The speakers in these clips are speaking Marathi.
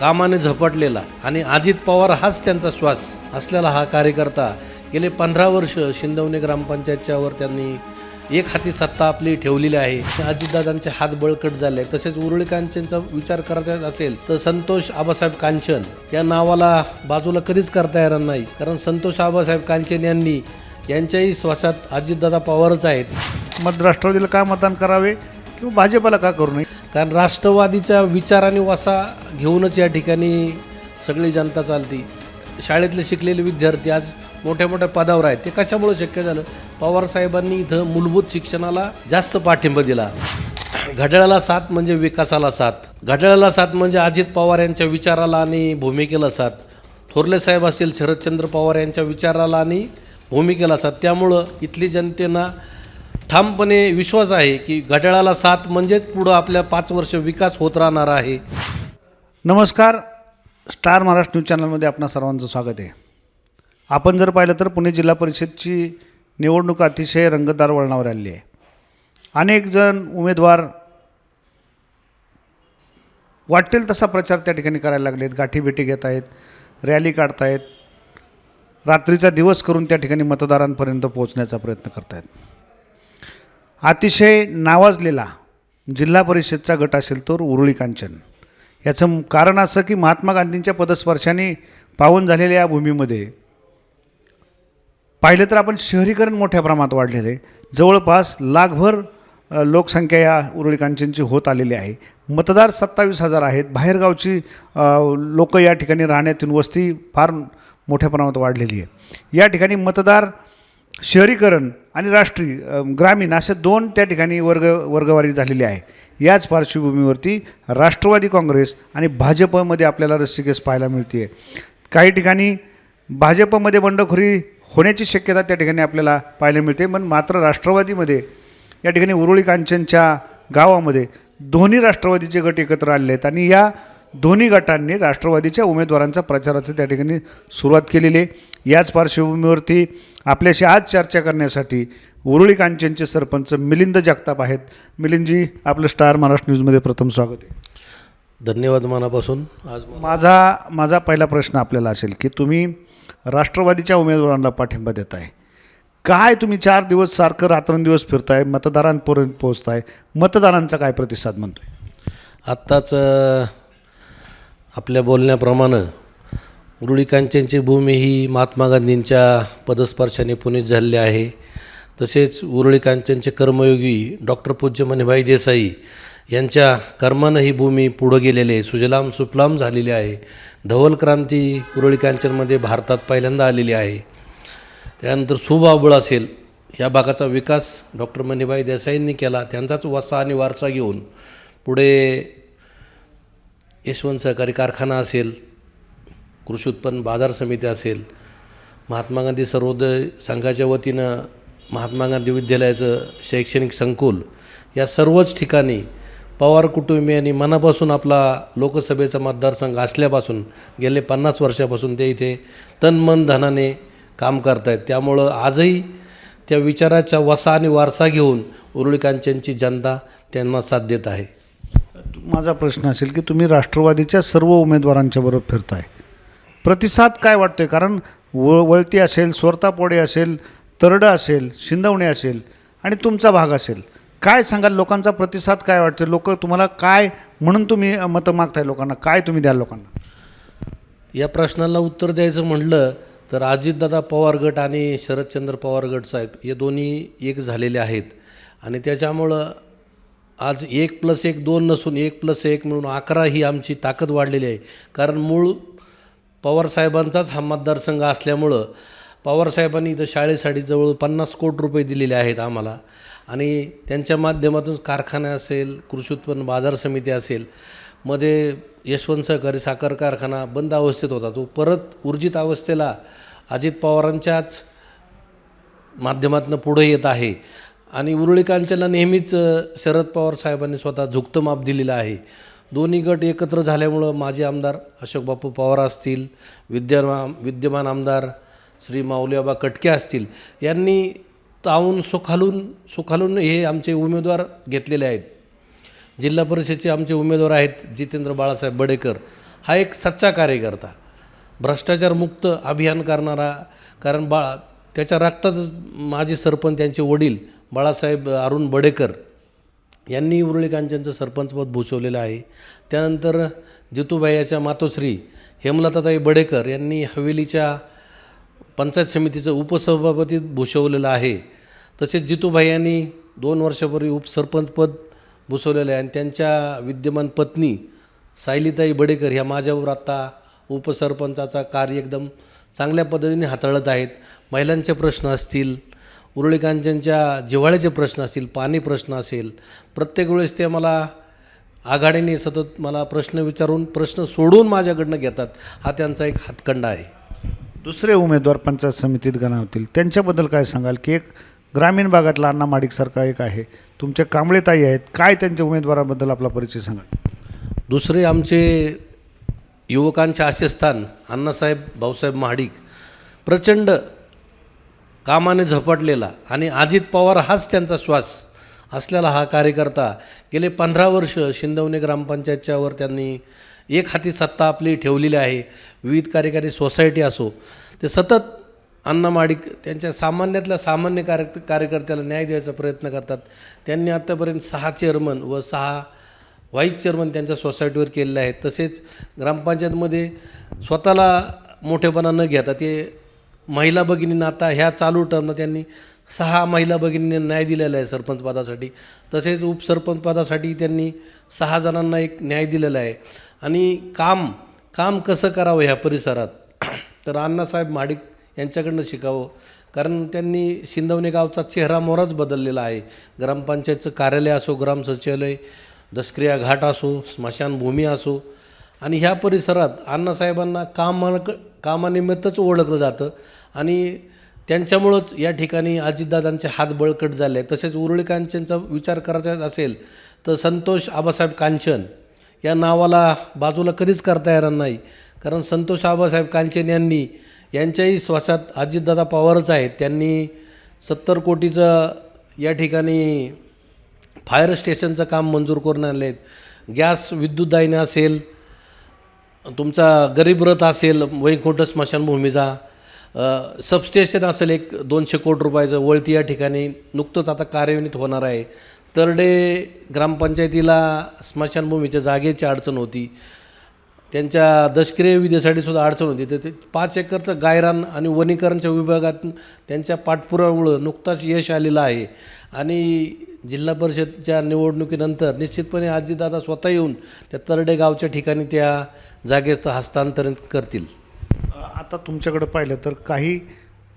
कामाने झपटलेला आणि अजित पवार हाच त्यांचा श्वास असलेला हा कार्यकर्ता गेले 15 वर्ष शिंदवणे ग्रामपंचायतच्यावर त्यांनी एक हाती सत्ता आपली ठेवलेली आहे. अजितदादांचे हात बळकट झाले. तसेच उरुळी कांचनचा विचार करायचा असेल तर संतोष आबासाहेब कांचन या नावाला बाजूला कधीच करता येणार नाही, कारण संतोष आबासाहेब कांचन यांच्याही श्वासात अजितदादा पवारच आहेत. मग राष्ट्रवादीला का मतदान करावे किंवा भाजपला का करू नये? कारण राष्ट्रवादीचा विचार आणि वसा घेऊनच या ठिकाणी सगळी जनता चालती. शाळेतले शिकलेले विद्यार्थी आज मोठ्या मोठ्या पदावर आहेत. ते कशामुळे शक्य झालं? पवारसाहेबांनी इथं मूलभूत शिक्षणाला जास्त पाठिंबा दिला. घड्याळाला साथ म्हणजे विकासाला साथ, घड्याळाला साथ म्हणजे अजित पवार यांच्या विचाराला आणि भूमिकेला साथ, थोरले साहेब असेल शरदचंद्र पवार यांच्या विचाराला आणि भूमिकेला साथ. त्यामुळं इथली जनतेना ठामपणे विश्वास आहे की घड्याळाला साथ म्हणजेच पुढं आपल्या 5 वर्ष विकास होत राहणार आहे. नमस्कार, स्टार महाराष्ट्र न्यूज चॅनलमध्ये आपणा सर्वांचं स्वागत आहे. आपण जर पाहिलं तर पुणे जिल्हा परिषदची निवडणूक अतिशय रंगतदार वळणावर आली आहे. अनेक जण उमेदवार वाटेल तसा प्रचार त्या ठिकाणी करायला लागलेत. गाठीभेटी घेत आहेत, रॅली काढत आहेत, रात्रीचा दिवस करून त्या ठिकाणी मतदारांपर्यंत पोहोचण्याचा प्रयत्न करत आहेत. अतिशय नावाजलेला जिल्हा परिषदचा गट असेल तर उरुळी कांचन. याचं कारण असं की महात्मा गांधींच्या पदस्पर्शाने पावन झालेल्या या भूमीमध्ये पाहिलं तर आपण शहरीकरण मोठ्या प्रमाणात वाढलेलं आहे. जवळपास लाखभर लोकसंख्या या उरुळी कांचनची होत आलेली आहे. मतदार 27,000 आहेत. बाहेरगावची लोक या ठिकाणी राहण्यातून वस्ती फार मोठ्या प्रमाणात वाढलेली आहे. या ठिकाणी मतदार शहरीकरण आणि राष्ट्रीय ग्रामीण असे 2 त्या ठिकाणी वर्गवारी झालेली आहे. याच पार्श्वभूमीवरती राष्ट्रवादी काँग्रेस आणि भाजपमध्ये आपल्याला रस्सीखेच पाहायला मिळते. काही ठिकाणी भाजपमध्ये बंडखोरी होण्याची शक्यता त्या ठिकाणी आपल्याला पाहायला मिळते. पण मात्र राष्ट्रवादीमध्ये या ठिकाणी उरुळी कांचनच्या गावामध्ये दोन्ही राष्ट्रवादीचे गट एकत्र आलेले आहेत आणि या दोन्ही गटांनी राष्ट्रवादीच्या उमेदवारांचा प्रचाराचं त्या ठिकाणी सुरुवात केलेली आहे. याच पार्श्वभूमीवरती आपल्याशी आज चर्चा करण्यासाठी उरुळी कांचनचे सरपंच मिलिंद जगताप आहेत. मिलिंदजी, आपलं स्टार महाराष्ट्र न्यूजमध्ये प्रथम स्वागत आहे. धन्यवाद मनापासून. आज माझा पहिला प्रश्न आपल्याला असेल की तुम्ही राष्ट्रवादीच्या उमेदवारांना पाठिंबा देत आहे. काय तुम्ही 4 दिवस सारखं रात्रंदिवस फिरताय, मतदारांपर्यंत पोहोचताय, मतदारांचा काय प्रतिसाद म्हणतोय? आत्ताच आपल्या बोलण्याप्रमाणे उरुळी कांचनची भूमी ही महात्मा गांधींच्या पदस्पर्शाने पुनीत झालेली आहे. तसेच उरुळी कांचनचे कर्मयोगी डॉक्टर पूज्य मणिभाई देसाई यांच्या कर्मानं ही भूमी पुढं गेलेली आहे, सुजलाम सुफलाम झालेली आहे. धवल क्रांती उरुळी कांचनमध्ये भारतात पहिल्यांदा आलेली आहे. त्यानंतर सुबाबुळ असेल, या भागाचा विकास डॉक्टर मणिभाई देसाईंनी केला. त्यांचाच वसा आणि वारसा घेऊन पुढे यशवंत सहकारी कारखाना असेल, कृषी उत्पन्न बाजार समिती असेल, महात्मा गांधी सर्वोदय संघाच्या वतीनं महात्मा गांधी विद्यालयाचं शैक्षणिक संकुल, या सर्वच ठिकाणी पवार कुटुंबियांनी मनापासून आपला लोकसभेचा मतदारसंघ असल्यापासून गेले 50 वर्षापासून ते इथे तन मन धनाने काम करत आहेत. त्यामुळं आजही त्या विचाराचा वसा आणि वारसा घेऊन उरुळी कांचनची जनता त्यांना साथ देत आहे. माझा प्रश्न असेल की तुम्ही राष्ट्रवादीच्या सर्व उमेदवारांच्या बरोबर फिरताय, प्रतिसाद काय वाटतोय? कारण वळती असेल, स्वरतापोडे असेल, तरडं असेल, शिंदवणे असेल आणि तुमचा भाग असेल, काय सांगाल? लोकांचा प्रतिसाद काय वाटतो? लोक तुम्हाला काय म्हणून तुम्ही मतं मागताय? लोकांना काय तुम्ही द्याल? लोकांना या प्रश्नाला उत्तर द्यायचं म्हटलं तर अजितदादा पवार गट आणि शरदचंद्र पवार गट साहेब हे दोन्ही एक झालेले आहेत आणि त्याच्यामुळं आज 1+1 2 नसून 1+1 म्हणून 11 ही आमची ताकद वाढलेली आहे. कारण मूळ पवारसाहेबांचाच हा मतदारसंघ असल्यामुळं पवारसाहेबांनी इथं शाळेसाठी जवळ 50 कोटी रुपये दिलेले आहेत आम्हाला आणि त्यांच्या माध्यमातून कारखाना असेल, कृषी उत्पन्न बाजार समिती असेल, मध्ये यशवंत सहकारी साखर कारखाना बंद अवस्थेत होता, तो परत ऊर्जित अवस्थेला अजित पवारांच्याच माध्यमातून पुढे येत आहे. आणि उरुळी कांचनला नेहमीच शरद पवार साहेबांनी स्वतः झुकतं माप दिलेलं आहे. दोन्ही गट एकत्र झाल्यामुळं माजी आमदार अशोक बापू पवार असतील, विद्यमान आमदार श्री माऊलीआबा कटके असतील, यांनी तावून सुखालून हे आमचे उमेदवार घेतलेले आहेत. जिल्हा परिषदेचे आमचे उमेदवार आहेत जितेंद्र बाळासाहेब बडेकर हा एक सच्चा कार्यकर्ता, भ्रष्टाचारमुक्त अभियान करणारा. कारण त्याच्या रक्तातच माजी सरपंच त्यांचे वडील बाळासाहेब अरुण बडेकर यांनी उरुळी कांचनचं सरपंचपद भूषवलेलं आहे. त्यानंतर जितूबाईच्या मातोश्री हेमलताताई बडेकर यांनी हवेलीच्या पंचायत समितीचं उपसभापती भूषवलेलं आहे. तसेच जितूबाई यांनी 2 वर्षापूर्वी उपसरपंचपद भूषवलेलं आहे आणि त्यांच्या विद्यमान पत्नी सायलीताई बडेकर ह्या माझ्यावर आत्ता उपसरपंचाचा कार्य एकदम चांगल्या पद्धतीने हाताळत आहेत. महिलांचे प्रश्न असतील, उरुळी कांचनच्या जिव्हाळ्याचे प्रश्न असतील, पाणी प्रश्न असेल, प्रत्येक वेळेस ते मला आघाडीने सतत मला प्रश्न विचारून प्रश्न सोडून माझ्याकडनं घेतात. हा त्यांचा एक हातखंडा आहे. दुसरे उमेदवार पंचायत समितीत गणावतील त्यांच्याबद्दल काय सांगाल? की एक ग्रामीण भागातला अण्णा माडिकसारखा एक आहे, तुमच्या कांबळेताई आहेत, काय त्यांच्या उमेदवाराबद्दल आपला परिचय सांगाल? दुसरे आमचे युवकांचे आशेस्थान अण्णासाहेब भाऊसाहेब महाडिक, प्रचंड कामाने झपाटलेला आणि अजित पवार हाच त्यांचा श्वास असलेला हा कार्यकर्ता गेले 15 वर्ष शिंदवणे ग्रामपंचायतच्यावर त्यांनी एक हाती सत्ता आपली ठेवलेली आहे. विविध कार्यकारी सोसायटी असो, ते सतत अण्णा माडिक त्यांच्या सामान्यातल्या सामान्य कार्यकर्त्याला न्याय द्यायचा प्रयत्न करतात. त्यांनी आत्तापर्यंत 6 चेअरमन व 6 व्हाईस चेअरमन त्यांच्या सोसायटीवर केलेले आहेत. तसेच ग्रामपंचायतमध्ये स्वतःला मोठेपणा न घेता ते महिला भगिनींना आता ह्या चालू टर्मनं त्यांनी 6 महिला भगिनींना न्याय दिलेला आहे सरपंच पदासाठी. तसेच उपसरपंच पदासाठी त्यांनी 6 जणांना एक न्याय दिलेला आहे. आणि काम कसं करावं ह्या परिसरात तर अण्णासाहेब महाडिक यांच्याकडनं शिकावं. कारण त्यांनी शिंदवणे गावचा चेहरा मोहराच बदललेला आहे. ग्रामपंचायतचं कार्यालय असो, ग्राम सचिवालय, दशक्रिया घाट असो, स्मशानभूमी असो, आणि ह्या परिसरात अण्णासाहेबांना कामानिमित्तच ओळखलं जातं. आणि त्यांच्यामुळंच या ठिकाणी अजितदादांचे हात बळकट झाले. तसेच उरुळी कांचनचा विचार करायचा असेल तर संतोष आबासाहेब कांचन या नावाला बाजूला कधीच करता येणार नाही. कारण संतोष आबासाहेब कांचन यांच्याही श्वासात अजितदादा पवारच आहेत. त्यांनी 70 कोटीचं या ठिकाणी फायर स्टेशनचं काम मंजूर करून आणले आहेत. गॅस विद्युतदाहिनी असेल, तुमचा गरीब रथ असेल वैकुंठ स्मशानभूमीचा, सबस्टेशन असेल एक 200 कोटी रुपयाचं वळती या ठिकाणी नुकतंच आता कार्यान्वित होणार आहे. तरडे ग्रामपंचायतीला स्मशानभूमीच्या जागेची अडचण होती, त्यांच्या दशक्रिय विधीसाठी सुद्धा अडचण होती. तर ते 5 एकरचं गायरान आणि वनीकरणच्या विभागात त्यांच्या पाठपुराव्यामुळं नुकताच यश आलेलं आहे. आणि जिल्हा परिषदच्या निवडणुकीनंतर निश्चितपणे अजितदादा स्वतः येऊन त्या तरडे गावच्या ठिकाणी त्या जागेचं हस्तांतरण करतील. आता तुमच्याकडे पाहिलं तर काही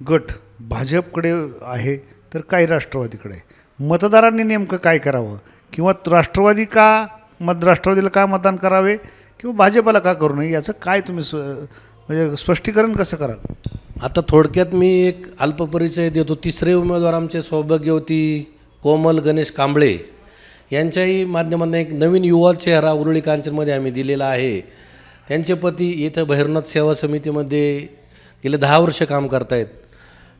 गट भाजपकडे आहे तर काही राष्ट्रवादीकडे आहे. मतदारांनी नेमकं काय करावं, किंवा राष्ट्रवादीला का मतदान करावे किंवा भाजपला का करू नये, याचं काय तुम्ही म्हणजे स्पष्टीकरण कसं कराल? आता थोडक्यात मी एक अल्पपरिचय देतो. तिसरे उमेदवार आमचे सौभाग्यवती कोमल गणेश कांबळे यांच्याही माध्यमातून एक नवीन युवा चेहरा उरुळी कांचनमध्ये आम्ही दिलेला आहे. त्यांचे पती इथं भैरवनाथ सेवा समितीमध्ये गेले 10 वर्ष काम करत आहेत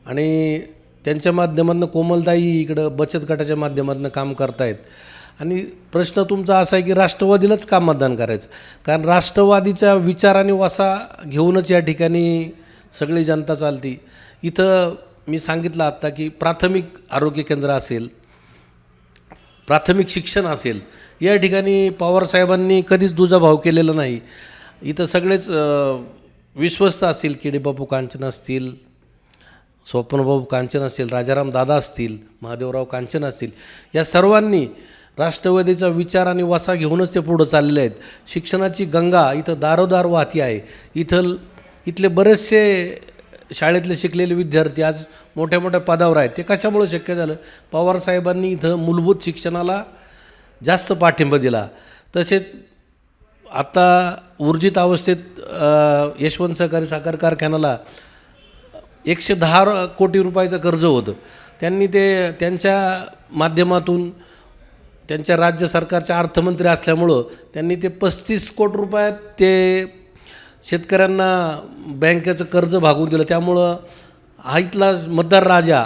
आणि त्यांच्या माध्यमातून कोमलताई इकडं बचत गटाच्या माध्यमातून काम करत आहेत. आणि प्रश्न तुमचा असा आहे की राष्ट्रवादीलाच का मतदान करायचं? कारण राष्ट्रवादीचा विचार आणि वसा घेऊनच या ठिकाणी सगळी जनता चालती. इथं मी सांगितलं आत्ता की प्राथमिक आरोग्य केंद्र असेल, प्राथमिक शिक्षण असेल, या ठिकाणी पवारसाहेबांनी कधीच दुजाभाव केलेला नाही. इथं सगळेच विश्वस्त असतील, किडीबापू कांचन असतील, स्वप्नबाबू कांचन असतील, राजाराम दादा असतील, महादेवराव कांचन असतील, या सर्वांनी राष्ट्रवादीचा विचार आणि वसा घेऊनच ते पुढं चाललेले आहेत. शिक्षणाची गंगा इथं दारोदार वाहती आहे. इथले बरेचसे शाळेतले शिकलेले विद्यार्थी आज मोठ्या मोठ्या पदावर आहेत. ते कशामुळे शक्य झालं? पवारसाहेबांनी इथं मूलभूत शिक्षणाला जास्त पाठिंबा दिला. तसेच आता ऊर्जित अवस्थेत यशवंत सहकारी साखर कारखान्याला 110 कोटी रुपयाचं कर्ज होतं. त्यांनी ते त्यांच्या माध्यमातून त्यांच्या राज्य सरकारचे अर्थमंत्री असल्यामुळं त्यांनी ते 35 कोटी रुपयात ते शेतकऱ्यांना बँकेचं कर्ज भागवून दिलं. त्यामुळं हा इथला मतदार राजा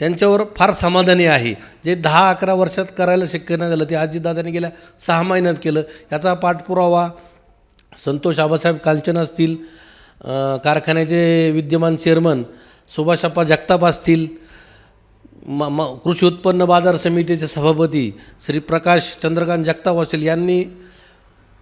त्यांच्यावर फार समाधानी आहे. जे 10-11 वर्षात करायला शक्य नाही झालं ते अजितदादांनी गेल्या 6 महिन्यात केलं. याचा पाठपुरावा संतोष आबासाहेब कांचन असतील, कारखान्याचे विद्यमान चेअरमन सुभाषप्पा जगताप असतील, कृषी उत्पन्न बाजार समितीचे सभापती श्री प्रकाश चंद्रकांत जगताप असतील, यांनी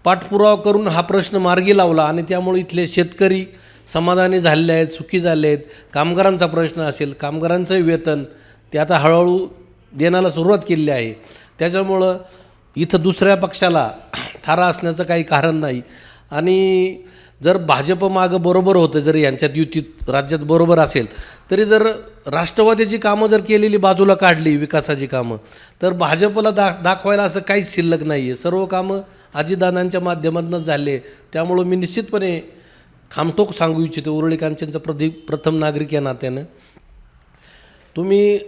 पाठपुरावा करून हा प्रश्न मार्गी लावला आणि त्यामुळे इथले शेतकरी समाधानी झालेले आहेत, सुखी झाले आहेत. कामगारांचा प्रश्न असेल, कामगारांचंही वेतन ते आता हळूहळू देण्याला सुरुवात केलेली आहे. त्याच्यामुळं इथं दुसऱ्या पक्षाला थारा असण्याचं काही कारण नाही. आणि जर भाजप मागं बरोबर होतं, जर यांच्यात युतीत राज्यात बरोबर असेल, तरी जर राष्ट्रवादीची कामं जर केलेली बाजूला काढली, विकासाची कामं, तर भाजपला दाखवायला असं काहीच शिल्लक नाही आहे. सर्व कामं अजितदादांच्या माध्यमातूनच झाले. त्यामुळं मी निश्चितपणे खामठोक सांगू इच्छितो उरुळी कांचनचा प्रथम नागरिक या नात्यानं, तुम्ही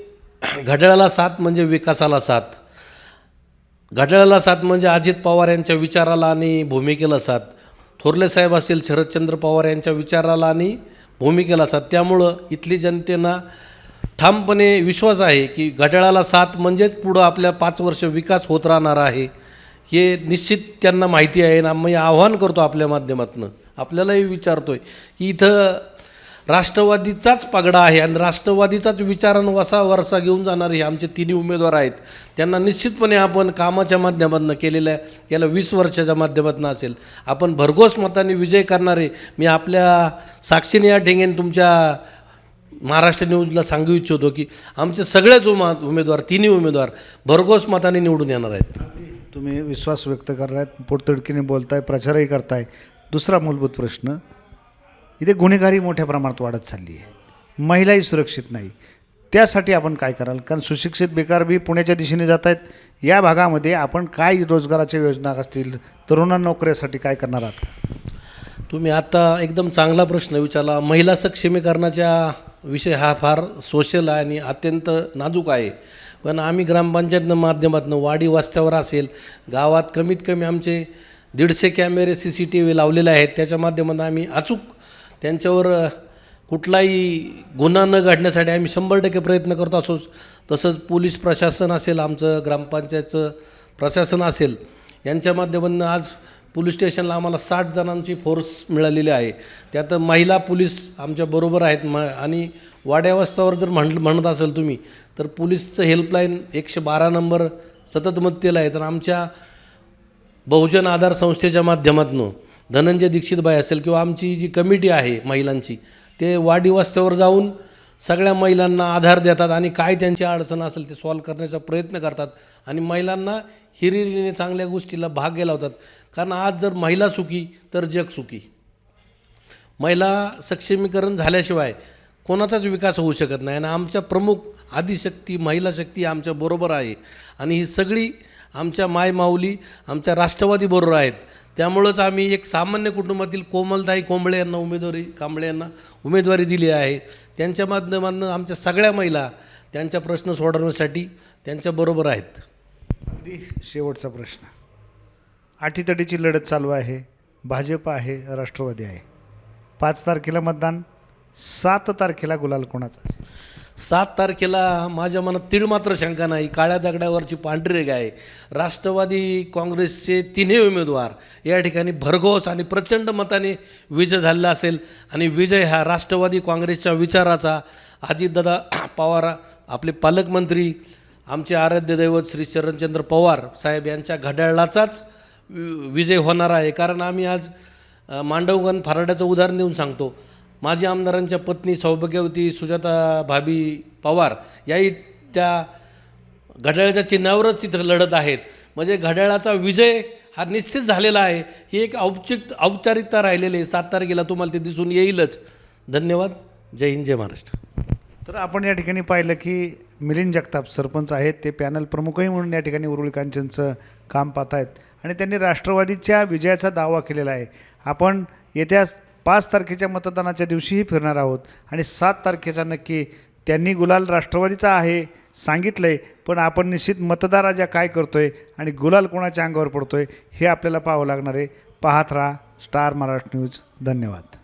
घड्याळाला साथ म्हणजे विकासाला साथ, घड्याळाला साथ म्हणजे अजित पवार यांच्या विचाराला आणि भूमिकेला साथ, थोरले साहेब असेल शरदचंद्र पवार यांच्या विचाराला आणि भूमिकेला साथ. त्यामुळं इथली जनतेना ठामपणे विश्वास आहे की घड्याळाला साथ म्हणजेच पुढं आपल्या 5 वर्ष विकास होत राहणार आहे, हे निश्चित त्यांना माहिती आहे. ना मी आव्हान करतो आपल्या माध्यमातून, आपल्यालाही विचारतो आहे की इथं राष्ट्रवादीचाच पगडा आहे आणि राष्ट्रवादीचाच विचारांना वरसा घेऊन जाणारे हे आमचे 3 उमेदवार आहेत. त्यांना निश्चितपणे आपण कामाच्या माध्यमातून केलेल्या, याला 20 वर्षाच्या माध्यमातून असेल, आपण भरघोस मताने विजय करणारे मी आपल्या साक्षीने या ठिकाणी तुमच्या महाराष्ट्र न्यूजला सांगू इच्छितो की आमचे सगळेच उमेदवार 3 उमेदवार भरघोस मताने निवडून येणार आहेत. तुम्ही विश्वास व्यक्त करतायत, पोटतिडकीने बोलताय, प्रचारही करताय. दुसरा मूलभूत प्रश्न, इथे गुन्हेगारी मोठ्या प्रमाणात वाढत चालली आहे, महिलाही सुरक्षित नाही. त्यासाठी आपण काय कराल? कारण सुशिक्षित बेकार बी पुण्याच्या दिशेने जात आहेत. या भागामध्ये आपण काय रोजगाराच्या योजना असतील, तरुणांना नोकऱ्यासाठी काय करणार आहात? तुम्ही आता एकदम चांगला प्रश्न विचारला. महिला सक्षमीकरणाचा विषय हा फार सोशल आणि अत्यंत नाजूक आहे. पण आम्ही ग्रामपंचायतनं माध्यमातून वाडी वस्त्यावर असेल, गावात कमीत कमी आमचे 150 कॅमेरे CCTV लावलेले आहेत. त्याच्या माध्यमातून आम्ही अचूक त्यांच्यावर कुठलाही गुन्हा न घडण्यासाठी आम्ही 100% प्रयत्न करतो. तसंच पोलीस प्रशासन असेल, आमचं ग्रामपंचायतचं प्रशासन असेल, यांच्या माध्यमातून आज पोलीस स्टेशनला आम्हाला 60 जणांची फोर्स मिळालेली आहे. त्यात महिला पोलीस आमच्या बरोबर आहेत. आणि वाड्यावस्थावर जर म्हणत असेल तुम्ही, तर पोलीसचं हेल्पलाईन 112 नंबर सतत मदतीला आहे. तर आमच्या बहुजन आधार संस्थेच्या माध्यमातून धनंजय दीक्षितबाई असेल किंवा आमची जी कमिटी आहे महिलांची, ते वाडी वस्त्यावर जाऊन सगळ्या महिलांना आधार देतात आणि काय त्यांची अडचण असेल ते सॉल्व करण्याचा प्रयत्न करतात आणि महिलांना हिरिरीने चांगल्या गोष्टीला भाग घ्यायला होतात. कारण आज जर महिला सुखी तर जग सुखी. महिला सक्षमीकरण झाल्याशिवाय कोणाचाच विकास होऊ शकत नाही. आणि आमच्या प्रमुख आदिशक्ती महिला शक्ती आमच्या बरोबर आहे आणि ही सगळी आमच्या मायमाऊली आमच्या राष्ट्रवादी बरोबर आहेत. त्यामुळंच आम्ही एक सामान्य कुटुंबातील कोमलताई कांबळे यांना उमेदवारी दिली आहे. त्यांच्या माध्यमातून आमच्या सगळ्या महिला त्यांच्या प्रश्न सोडवण्यासाठी त्यांच्याबरोबर आहेत. अगदी शेवटचा प्रश्न, अटीतटीची लढत चालू आहे, भाजप आहे, राष्ट्रवादी आहे. 5 तारखेला मतदान, 7 तारखेला गुलाल कोणाचा? 7 तारखेला माझ्या मनात तीळ मात्र शंका नाही, काळ्या दगडावरची पांढरी रेघ आहे. राष्ट्रवादी काँग्रेसचे 3 उमेदवार या ठिकाणी भरघोस आणि प्रचंड मताने विजय झालेला असेल आणि विजय हा राष्ट्रवादी काँग्रेसच्या विचाराचा, अजितदादा पवार आपले पालकमंत्री, आमचे आराध्य दैवत श्री शरदचंद्र पवार साहेब यांच्या घड्याळाचाच विजय होणार आहे. कारण आम्ही आज मांडवगण फराड्याचं उदाहरण देऊन सांगतो. माजी आमदारांच्या पत्नी सौभाग्यवती सुजाता भाभी पवार याही त्या घड्याळाच्या चिन्हावरच तिथं लढत आहेत. म्हणजे घड्याळाचा विजय हा निश्चित झालेला आहे. ही एक औपचारिकता राहिलेली आहे. 7 तारखेला तुम्हाला ते दिसून येईलच. धन्यवाद. जय हिंद, जय महाराष्ट्र. तर आपण या ठिकाणी पाहिलं की मिलिंद जगताप सरपंच आहेत, ते पॅनल प्रमुखही म्हणून या ठिकाणी उरुळी कांचनचं काम पाहत आहेत आणि त्यांनी राष्ट्रवादीच्या विजयाचा दावा केलेला आहे. आपण येत्या 5 तारखेच्या मतदानाच्या दिवशीही फिरणार आहोत आणि 7 तारखेचा नक्की त्यांनी गुलाल राष्ट्रवादीचा आहे सांगितलं आहे, पण आपण निश्चित मतदार ज्या काय करतो आहे आणि गुलाल कोणाच्या अंगावर पडतो आहे हे आपल्याला पाहावं लागणार आहे. पाहत राहा स्टार महाराष्ट्र न्यूज. धन्यवाद.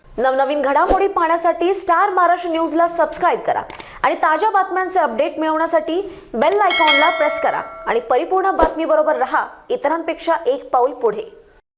नवनवीन घडामोडी पाहण्यासाठी स्टार महाराष्ट्र न्यूजला सबस्क्राईब करा आणि ताज्या बातम्यांचे अपडेट मिळवण्यासाठी बेल आयकॉनला प्रेस करा आणि परिपूर्ण बातमीबरोबर रहा, इतरांपेक्षा एक पाऊल पुढे.